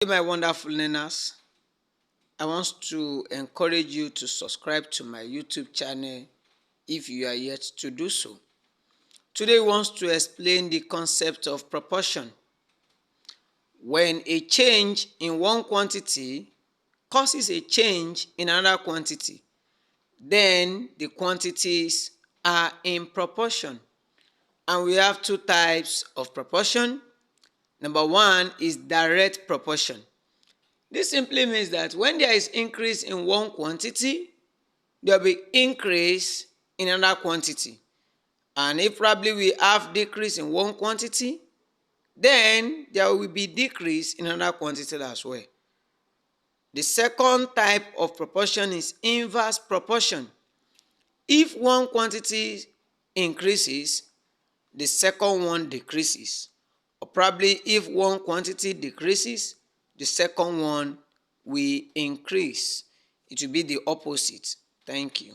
My wonderful learners, I want to encourage you to subscribe to my YouTube channel if you are yet to do so. Today we want to explain the concept of proportion. When a change in one quantity causes a change in another quantity, then the quantities are in proportion. And we have two types of proportion. Number one is direct proportion. This simply means that when there is increase in one quantity, there will be increase in another quantity. And if probably we have decrease in one quantity, then there will be decrease in another quantity as well. The second type of proportion is inverse proportion. If one quantity increases, the second one decreases. Or probably if one quantity decreases, the second one will increase. It will be the opposite. Thank you.